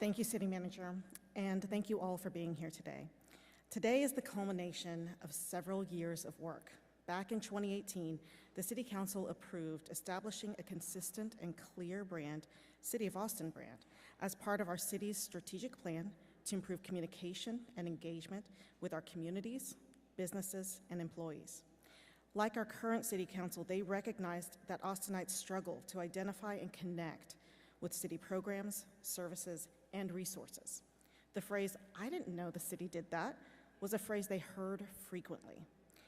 Thank you, City Manager, and thank you all for being here today. Today is the culmination of several years of work. Back in 2018, the City Council approved establishing a consistent and clear brand, City of Austin brand, as part of our city's strategic plan to improve communication and engagement with our communities, businesses, and employees. Like our current City Council, they recognized that Austinites struggle to identify and connect with city programs, services, and resources. The phrase, "I didn't know the city did that," was a phrase they heard frequently.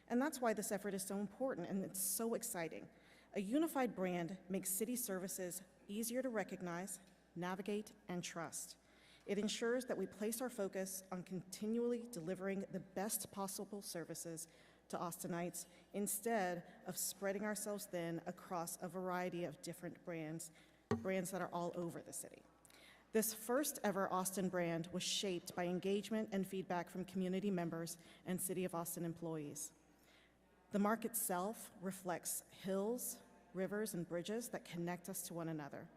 And that's why this effort is so important and it's so exciting. A unified brand makes city services easier to recognize, navigate, and trust. It ensures that we place our focus on continually delivering the best possible services to Austinites instead of spreading ourselves thin across a variety of different brands that are all over the city. This first ever Austin brand was shaped by engagement and feedback from community members and City of Austin employees. The mark itself reflects hills, rivers, and bridges that connect us to one another.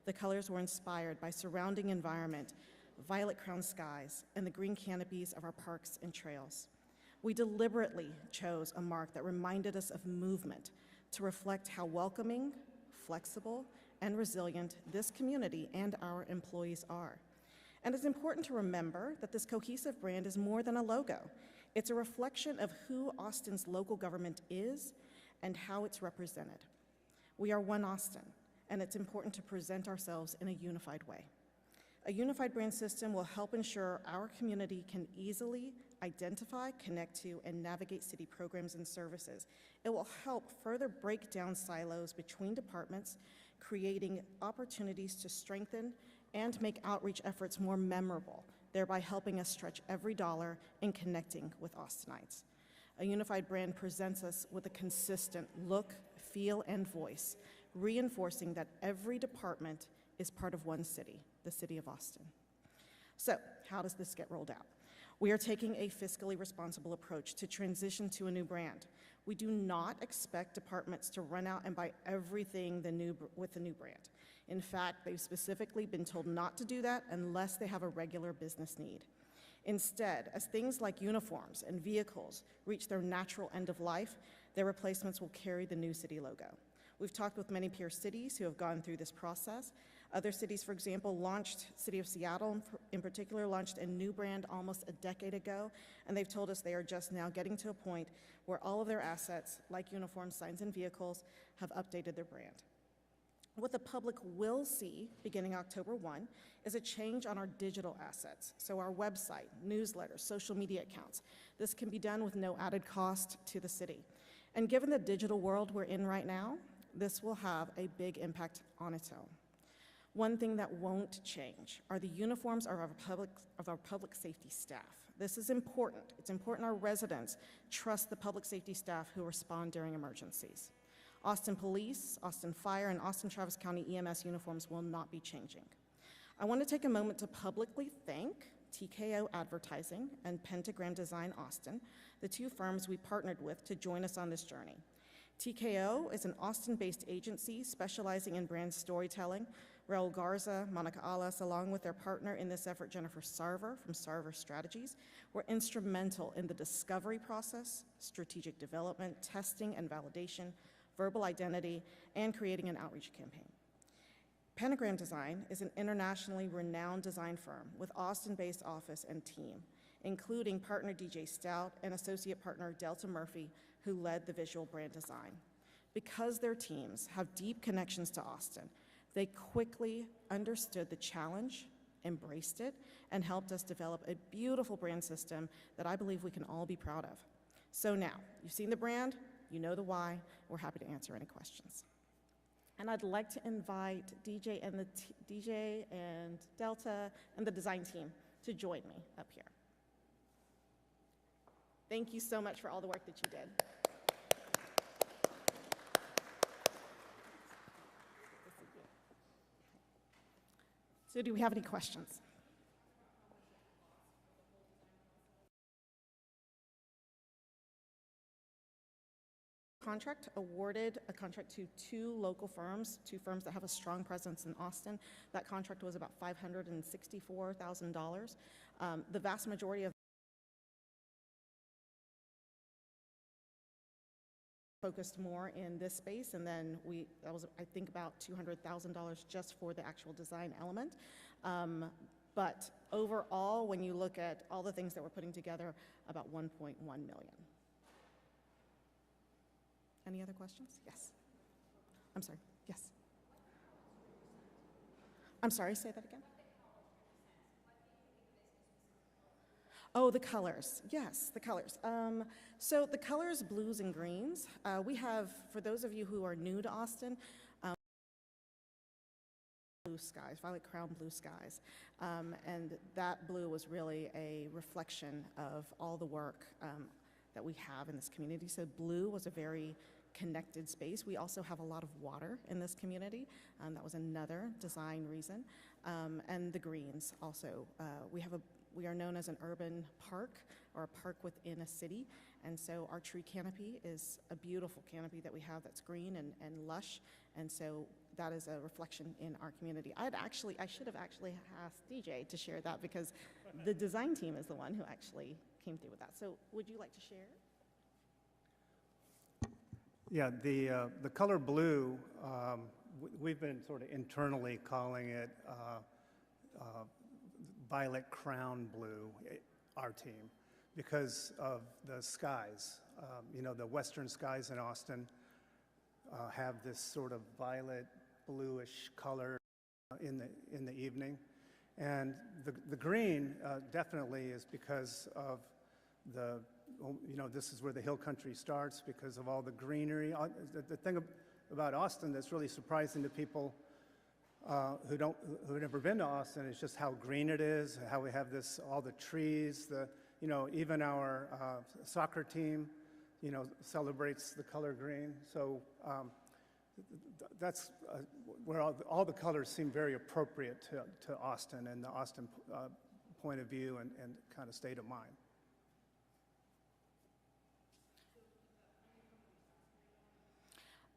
The colors were inspired by surrounding environment, violet-crowned skies, and the green canopies of our parks and trails. We deliberately chose a mark that reminded us of movement to reflect how welcoming, flexible, and resilient this community and our employees are. And it's important to remember that this cohesive brand is more than a logo. It's a reflection of who Austin's local government is and how it's represented. We are one Austin, and it's important to present ourselves in a unified way. A unified brand system will help ensure our community can easily identify, connect to, and navigate city programs and services. It will help further break down silos between departments, creating opportunities to strengthen and make outreach efforts more memorable, thereby helping us stretch every dollar in connecting with Austinites. A unified brand presents us with a consistent look, feel, and voice, reinforcing that every department is part of one city, the City of Austin. So, how does this get rolled out? We are taking a fiscally responsible approach to transition to a new brand. We do not expect departments to run out and buy everything with the new brand. In fact, they've specifically been told not to do that unless they have a regular business need. Instead, as things like uniforms and vehicles reach their natural end of life, their replacements will carry the new city logo. We've talked with many peer cities who have gone through this process. Other cities, for example, City of Seattle in particular, launched a new brand almost a decade ago, and they've told us they are just now getting to a point where all of their assets, like uniforms, signs, and vehicles, have updated their brand. What the public will see beginning October 1 is a change on our digital assets, so our website, newsletters, social media accounts. This can be done with no added cost to the city. And given the digital world we're in right now, this will have a big impact on its own. One thing that won't change are the uniforms of our public safety staff. This is important. It's important our residents trust the public safety staff who respond during emergencies. Austin Police, Austin Fire, and Austin Travis County EMS uniforms will not be changing. I want to take a moment to publicly thank TKO Advertising and Pentagram Design Austin, the two firms we partnered with to join us on this journey. TKO is an Austin-based agency specializing in brand storytelling. Raul Garza, Monica Alas, along with their partner in this effort, Jennifer Sarver from Sarver Strategies, were instrumental in the discovery process, strategic development, testing and validation, verbal identity, and creating an outreach campaign. Pentagram Design is an internationally renowned design firm with Austin-based office and team, including partner DJ Stout and associate partner Delta Murphy, who led the visual brand design. Because their teams have deep connections to Austin, they quickly understood the challenge, embraced it, and helped us develop a beautiful brand system that I believe we can all be proud of. So now, you've seen the brand, you know the why, we're happy to answer any questions. And I'd like to invite DJ and Delta and the design team to join me up here. Thank you so much for all the work that you did. So do we have any questions? Contract awarded a contract to two local firms, two firms that have a strong presence in Austin. That contract was about $564,000. The vast majority of focused more in this space, and then that was, I think, about $200,000 just for the actual design element. But overall, when you look at all the things that we're putting together, about $1.1 million. Any other questions? Yes. I'm sorry. Yes. I'm sorry, say that again. Oh, the colors. Yes, the colors. So the colors, blues and greens. We have, for those of you who are new to Austin, blue skies, violet crown blue skies. And that blue was really a reflection of all the work that we have in this community. So blue was a very connected space. We also have a lot of water in this community. That was another design reason. And the greens also. We are known as an urban park, or a park within a city. And so our tree canopy is a beautiful canopy that we have that's green and lush. And so that is a reflection in our community. I should have actually asked DJ to share that, because the design team is the one who actually came through with that. So would you like to share? Yeah, the color blue, we've been sort of internally calling it violet crown blue, our team, because of the skies. You know, the western skies in Austin have this sort of violet bluish color in the evening. And the green definitely is because of this is where the hill country starts, because of all the greenery. The thing about Austin that's really surprising to people who've never been to Austin is just how green it is, how we have all the trees, even our soccer team, celebrates the color green. So that's where all the colors seem very appropriate to Austin and the Austin point of view and kind of state of mind.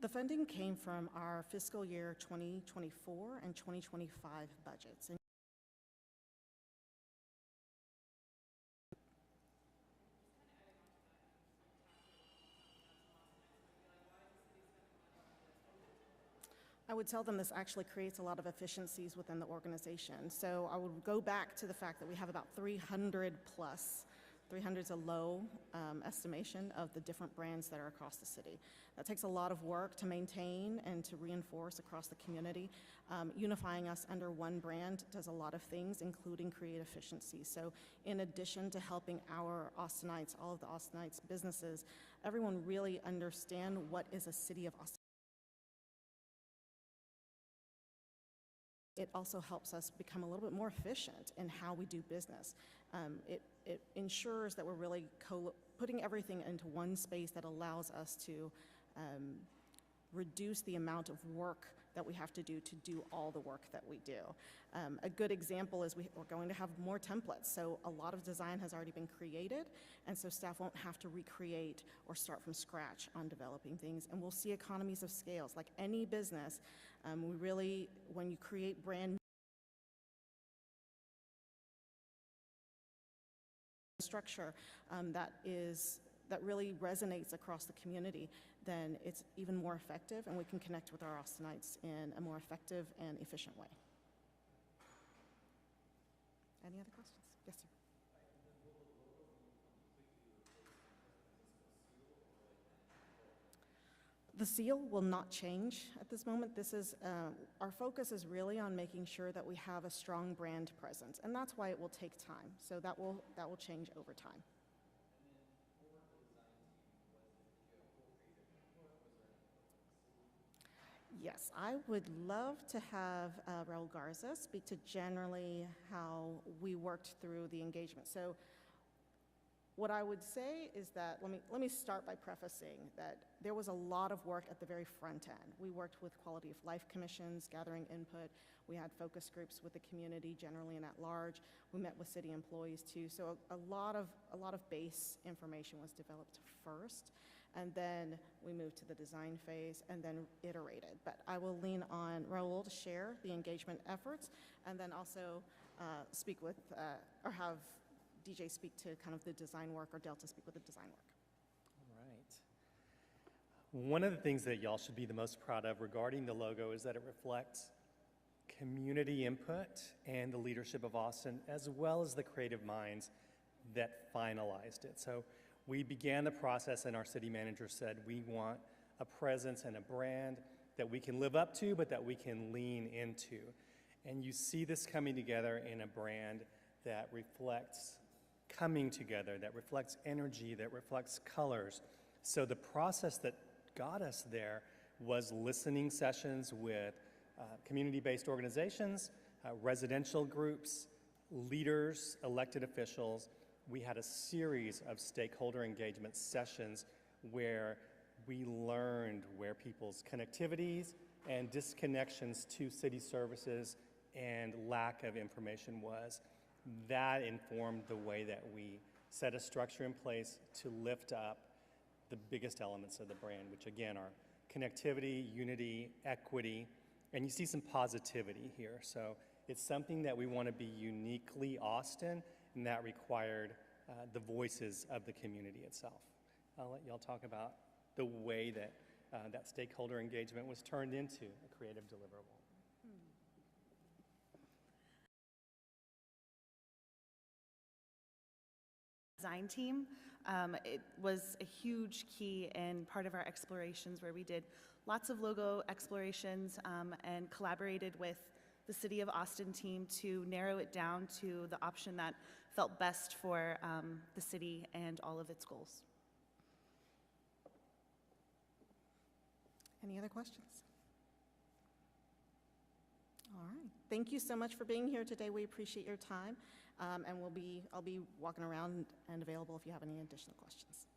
The funding came from our fiscal year 2024 and 2025 budgets. I would tell them this actually creates a lot of efficiencies within the organization. So I would go back to the fact that we have about 300 plus. 300 is a low estimation of the different brands that are across the city. That takes a lot of work to maintain and to reinforce across the community. Unifying us under one brand does a lot of things, including create efficiencies. So in addition to helping our Austinites, all of the Austinites businesses, everyone really understand what is a city of Austin. It also helps us become a little bit more efficient in how we do business. It ensures that we're really putting everything into one space that allows us to reduce the amount of work that we have to do all the work that we do. A good example is we're going to have more templates. So a lot of design has already been created, and so staff won't have to recreate or start from scratch on developing things. And we'll see economies of scales. Like any business, when you create brand structure that really resonates across the community, then it's even more effective, and we can connect with our Austinites in a more effective and efficient way. Any other questions? Yes, sir. The seal will not change at this moment. Our focus is really on making sure that we have a strong brand presence, and that's why it will take time. So that will change over time. Yes, I would love to have Raul Garza speak to generally how we worked through the engagement. So what I would say is that, let me start by prefacing that there was a lot of work at the very front end. We worked with quality of life commissions, gathering input. We had focus groups with the community generally and at large. We met with city employees too. So a lot of base information was developed first. and then we moved to the design phase and then iterated. But I will lean on Raul to share the engagement efforts, and then also speak with, or have DJ speak to kind of the design work, or Delta speak with the design work. All right. One of the things that y'all should be the most proud of regarding the logo is that it reflects community input and the leadership of Austin, as well as the creative minds that finalized it. So we began the process, and our city manager said we want a presence and a brand that we can live up to, but that we can lean into. And you see this coming together in a brand that reflects coming together, that reflects energy, that reflects colors. So the process that got us there was listening sessions with community-based organizations, residential groups, leaders, elected officials. We had a series of stakeholder engagement sessions where we learned where people's connectivities and disconnections to city services and lack of information was. That informed the way that we set a structure in place to lift up the biggest elements of the brand, which again are connectivity, unity, equity, and you see some positivity here. So it's something that we want to be uniquely Austin, and that required the voices of the community itself. I'll let y'all talk about the way that that stakeholder engagement was turned into a creative deliverable. Design team. It was a huge key in part of our explorations, where we did lots of logo explorations and collaborated with the City of Austin team to narrow it down to the option that felt best for the city and all of its goals. Any other questions? All right. Thank you so much for being here today. We appreciate your time, and I'll be walking around and available if you have any additional questions.